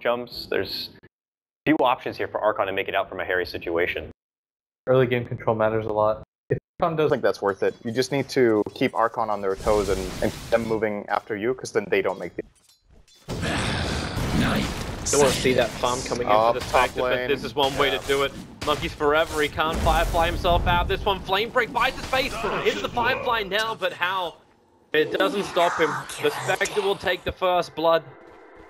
jumps. There's few options here for Archon to make it out from a hairy situation. Early game control matters a lot. If Archon does, I think that's worth it. You just need to keep Archon on their toes and keep them moving after you, because then they don't make the. Don't want to see that farm coming in for this tactic, but this is one way to do it. Monkey's forever, he can't Firefly himself out. This one, Flame Break buys his face into the Firefly now, but how? It doesn't stop him. The Spectre will take the first blood.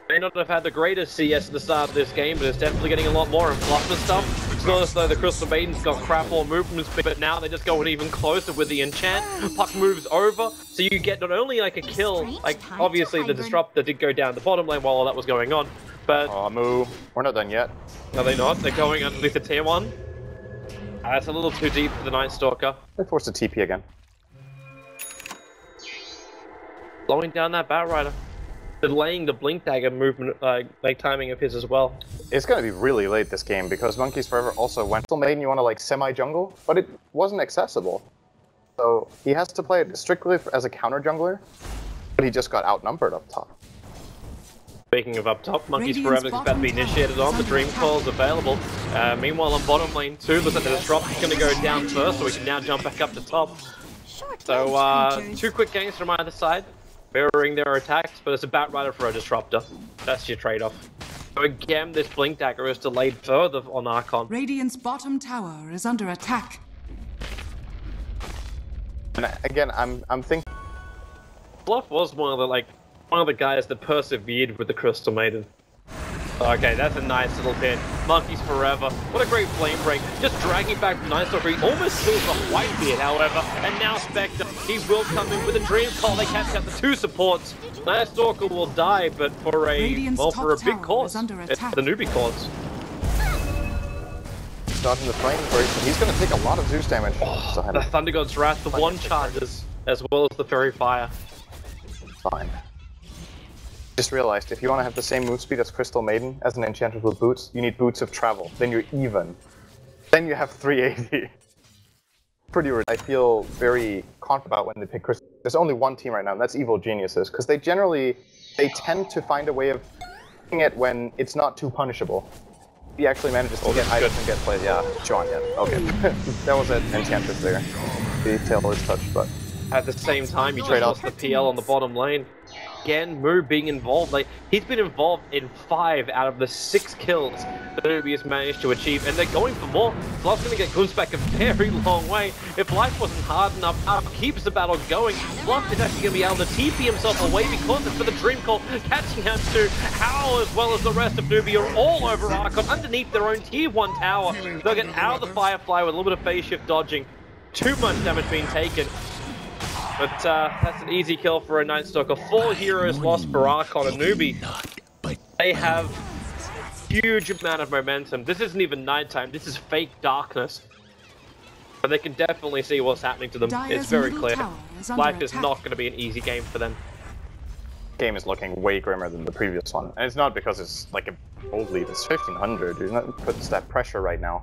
May not have had the greatest CS at the start of this game, but it's definitely getting a lot more and fluff and stuff. It's not as though the Crystal Maiden's got crap or movement speed, but now they're just going even closer with the enchant. Puck moves over, so you get not only like a kill, like obviously the Disruptor did go down the bottom lane while all that was going on, but... Oh, Moo. We're not done yet. No, they're not. They're going underneath the tier 1. That's a little too deep for the Night Stalker. They forced a TP again. Slowing down that Batrider. Delaying the Blink Dagger movement, like timing of his as well. It's gonna be really late this game because Monkeys Forever also went Crystal Maiden. You want to like semi-jungle, but it wasn't accessible. So he has to play it strictly as a counter jungler, but he just got outnumbered up top. Speaking of up top, Monkeys Forever is about to be initiated on. The Dream Coil is available. Meanwhile, on bottom lane 2, looks like the Disrupt is going to go down first, so we can now jump back up to top. So, 2 quick games from either side, mirroring their attacks, but it's a Batrider for a Disruptor. That's your trade-off. So again, this Blink Dagger is delayed further on Archon. Radiant's bottom tower is under attack. And again, I'm thinking. Bluff was one of the guys that persevered with the Crystal Maiden. Okay, that's a nice little pin. Monkeys Forever. What a great flame break. Just dragging back from Night Stalker. He almost kills the Whitebeard, however. And now Spectre. He will come in with a Dream Call. They catch out the 2 supports. Night Stalker will die, but for a big cause. It's the Newbee cause. Dodging the flame break. He's going to take a lot of Zeus damage. Oh, the Thunder God's Wrath, the 1 charges, as well as the Fairy Fire. Fine. Just realized, if you want to have the same move speed as Crystal Maiden as an enchantress with boots, you need boots of travel. Then you're even. Then you have 380. Pretty weird. I feel very confident about when they pick Crystal. There's only one team right now, and that's Evil Geniuses, because they tend to find a way of doing it when it's not too punishable. He actually manages to get items and get played. Yeah, Sean, yeah. Okay. That was an enchantress there. The tail is touched, but... At the same time, you trade off the PL on the bottom lane. Again, Moo being involved. Like, he's been involved in 5 out of the 6 kills that Newbee has managed to achieve, and they're going for more. Fluff's going to get glimpsed back a very long way. If life wasn't hard enough, keeps the battle going. Fluff is actually going to be able to TP himself away because it's for the Dream Call, catching out to How as well as the rest of Newbee are all over Archon underneath their own tier 1 tower. They'll get out of the Firefly with a little bit of phase shift dodging. Too much damage being taken. But that's an easy kill for a Night Stalker. 4 heroes lost for Archon and Newbee. They have huge amount of momentum. This isn't even nighttime, this is fake darkness. But they can definitely see what's happening to them. It's very clear. Life is not going to be an easy game for them. Game is looking way grimmer than the previous one. And it's not because it's like a old lead, it's 1500. You're not puts that pressure right now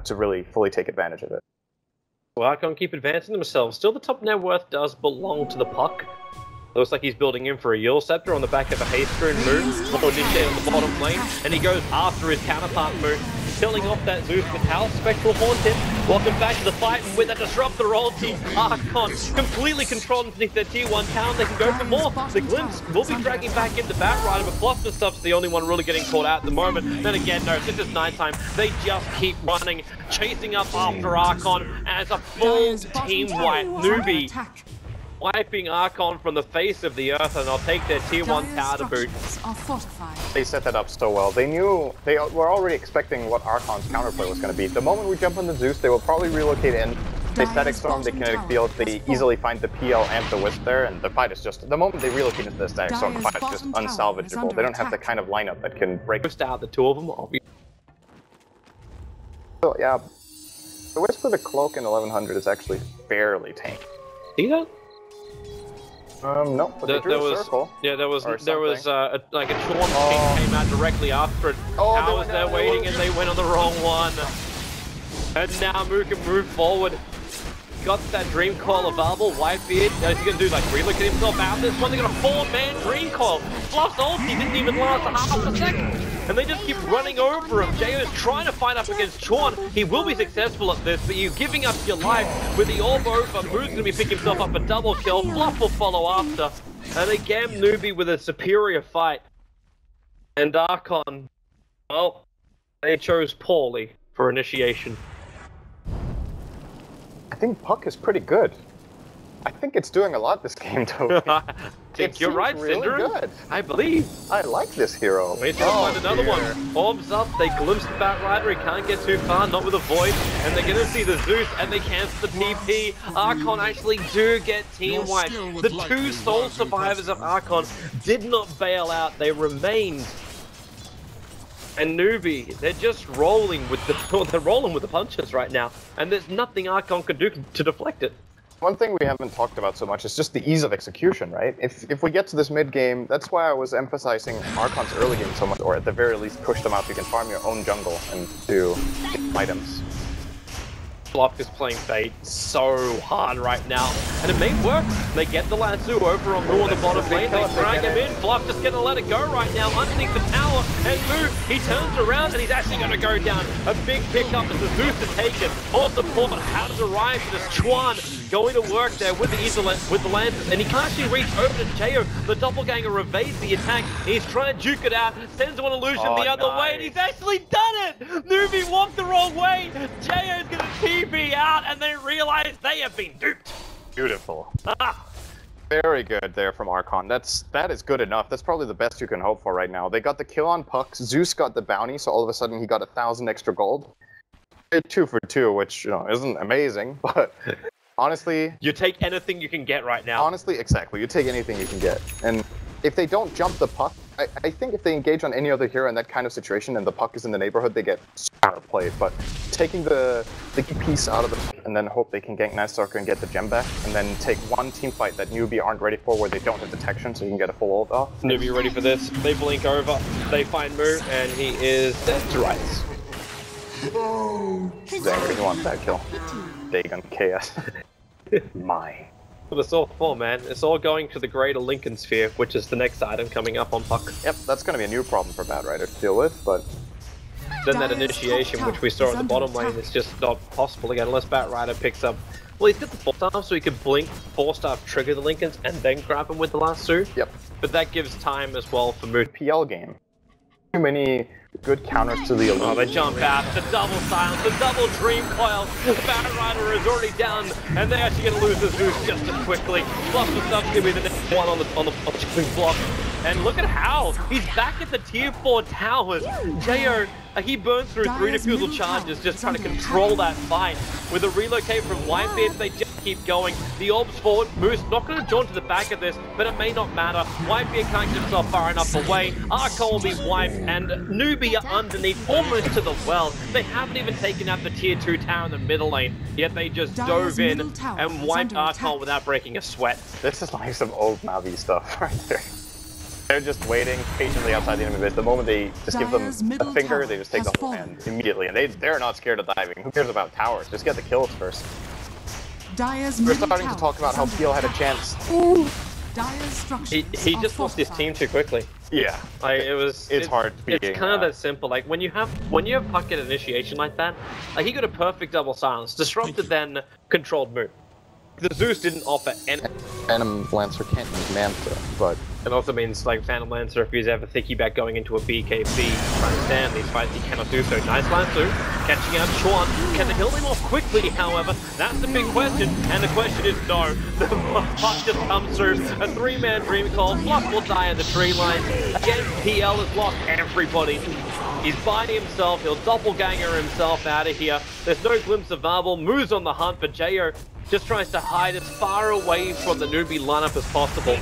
to really fully take advantage of it. Well, Archon keep advancing themselves. Still, the top net worth does belong to the Puck. Looks like he's building in for a Yule Scepter on the back of a haste rune move. Little initiate on the bottom lane, and he goes after his counterpart move, killing off that Zeus with House. Spectral Haunt him. Welcome back to the fight, and with a Disruptor ulti, Archon completely controlled underneath their tier 1 town. They can go for more. The Glimpse will be dragging back into Batrider, but Fluff and Stuff's the only one really getting caught out at the moment. Then again, no, this is nighttime. They just keep running, chasing up after Archon as a full team wipe. Newbee wiping Archon from the face of the earth, and I'll take their tier 1 tower to boot. They set that up so well. They knew, they were already expecting what Archon's counterplay was going to be. The moment we jump on the Zeus, they will probably relocate in. They static storm, they kinetic field, they easily find the PL and the Wisp there, and the fight is just, the moment they relocate into the static storm, the fight is just unsalvageable. They don't have the kind of lineup that can break out the 2 of them. So yeah, the Wisp with a cloak in 1100 is actually fairly tame. See that? No, but they drew a circle. Yeah, there was like a Chorn ping came out directly after it. How was there waiting and they went on the wrong one. And now Moo can move forward. Got that Dream Coil available. Whitebeard, is he going to do like relocate himself out of this one? They got a 4-man Dream Coil. Fluff's ulti didn't even last a half a second. and they just keep running over him. Jayo's trying to fight up against Chawn. He will be successful at this, but you giving up your life with the orb over. Moon's going to be picking himself up a double kill. Fluff will follow after. And again, Newbee with a superior fight. And Archon, well, they chose poorly for initiation. I think Puck is pretty good. I think it's doing a lot this game, though. I think you're right, really Cinder. Good. I believe. I like this hero. Wait till find another one. Orbs up, they glimpse the Batrider, he can't get too far, not with a Void, and they're gonna see the Zeus, and they cancel the TP. Archon actually do get team wiped. The two sole survivors of Archon did not bail out, they remained. And Newbee, they're just rolling with the punches right now, and there's nothing Archon could do to deflect it. One thing we haven't talked about so much is just the ease of execution, right? If we get to this mid game, that's why I was emphasizing Archon's early game so much, or at the very least push them out. You can farm your own jungle and do items. Fluff is playing bait so hard right now, and it may work. They get the lasso over on Moo on the bottom lane, they drag him in. Fluff just gonna let it go right now underneath the tower, and Moo, he turns around and he's actually gonna go down. A big pickup as the Zeus to take it. All support has arrived for this Chuan going to work there with the Lances, and he can't actually reach over to Jayo. The doppelganger evades the attack. He's trying to juke it out, sends one illusion the other way, and he's actually done it! Newbee walked the wrong way. Jayo's gonna TP out, and they realize they have been duped. Beautiful. Very good there from Archon. That is good enough. That's probably the best you can hope for right now. They got the kill on Puck. Zeus got the bounty, so all of a sudden he got 1,000 extra gold. 2 for 2, which isn't amazing, but honestly, you take anything you can get right now. Honestly, exactly. You take anything you can get, and if they don't jump the Puck, I think if they engage on any other hero in that kind of situation and the Puck is in the neighborhood, they get played. But taking the key piece out of the and then hope they can gank Night Stalker and get the gem back, and then take one team fight that Newbee aren't ready for where they don't have detection, so you can get a full ult off. Newbee ready for this. They blink over, they find Moo, and he is dead to rights. Zanger, you want that kill. Dagon Chaos. My. But it's all for, man. It's all going to the greater Lincoln Sphere, which is the next item coming up on Puck. Yep, that's going to be a new problem for Batrider to deal with, but then that initiation, which we saw at the bottom lane, is just not possible again unless Batrider picks up. Well, he's got the 4-star, so he can blink, 4-star, trigger the Lincolns, and then grab him with the lasso. Yep. But that gives time as well for Moo. PL game. Too many good counters to the illusion. Oh, they jump out, the double silence, the double dream coil. The Batrider is already down, and they're actually going to lose the Zeus just as quickly. Fluff is going to be the next one on the chipping block. And look at how he's back at the tier 4 towers. Jayo, he burns through 3 defusal charges just trying to control that fight. With a relocate from Whitebeard, they just keep going. The orbs forward, Moose not going to jaunt to the back of this, but it may not matter. Whitebeard can't get himself far enough away. Archon will be wiped, and Newbee are underneath, almost to the well. They haven't even taken out the tier 2 tower in the middle lane, yet they just dove in and wiped Archon without breaking a sweat. This is like some old Navi stuff right there. They're just waiting patiently outside the enemy base. The moment they just give them a finger, they just take the whole hand immediately. And they're not scared of diving. Who cares about towers? Just get the kills first. We're starting to talk about how PL had a chance. He just lost his team too quickly. Yeah, like it's hard. It's kind of that simple. Like when you have Puck at initiation like that, like he got a perfect double silence, disrupted, then controlled move. The Zeus didn't offer any. Phantom Lancer can't use Manta, but it also means like Phantom Lancer, if he's ever thinking about going into a BKB, trying to stand these fights, he cannot do so. Nice Lancer, catching out Chuan. Can they heal him off quickly, however? That's the big question, and the question is no. The Puck just comes through. A 3-man dream call. Fluff will die in the tree line. Again, PL has lost everybody. He's by himself, he'll doppelganger himself out of here. There's no glimpse of Marble. Moo's on the hunt, but Jayo just tries to hide as far away from the Newbee lineup as possible.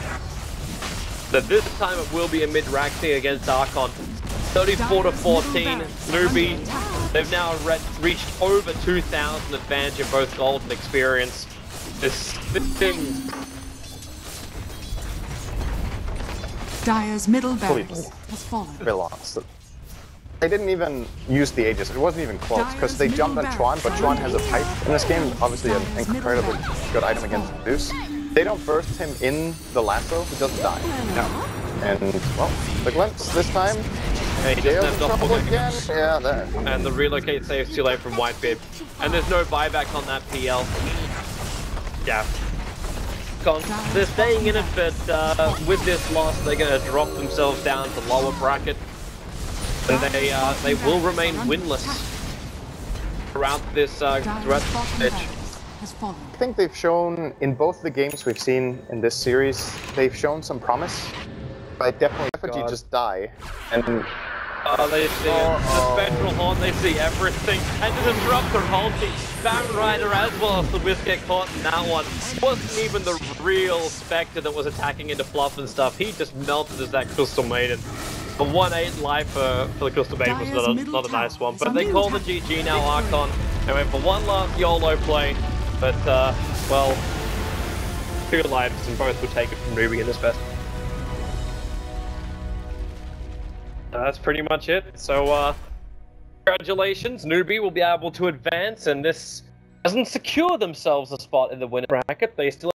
But this time it will be a mid-Raxi against Archon. 34-14, Newbee. They've now reached over 2,000 advantage in both gold and experience. This thing... Dire's middle barracks has fallen. Belongs. They didn't even use the Aegis. It wasn't even close because they jumped on Chuan, but Chuan has a pipe in this game. Obviously, an incredibly good item against Zeus. They don't burst him in the lasso, he doesn't die. No. And, well, the glimpse this time, He just Jail's left in off trouble for again. Yeah, there. and the relocate saves too late from Whitebeard. And there's no buyback on that PL. Yeah. They're staying in it, but with this loss, they're going to drop themselves down to lower bracket. And they will remain winless throughout this stage. I think they've shown, in both the games we've seen in this series, they've shown some promise. But definitely just die. And they see the Spectral Horn, they see everything. And the Disruptor ulti, Baron Rider as well as the Wisp get caught in that one. It wasn't even the real Spectre that was attacking into Fluff and stuff. He just melted as that Crystal Maiden. The 1-8 life for the Crystal Maiden was not a nice one. But they call the GG now, Archon. They went for one last YOLO play. But, well, 2 lives and both would take it from Newbee in this best. That's pretty much it. So, congratulations, Newbee will be able to advance, and this doesn't secure themselves a spot in the winner bracket. They still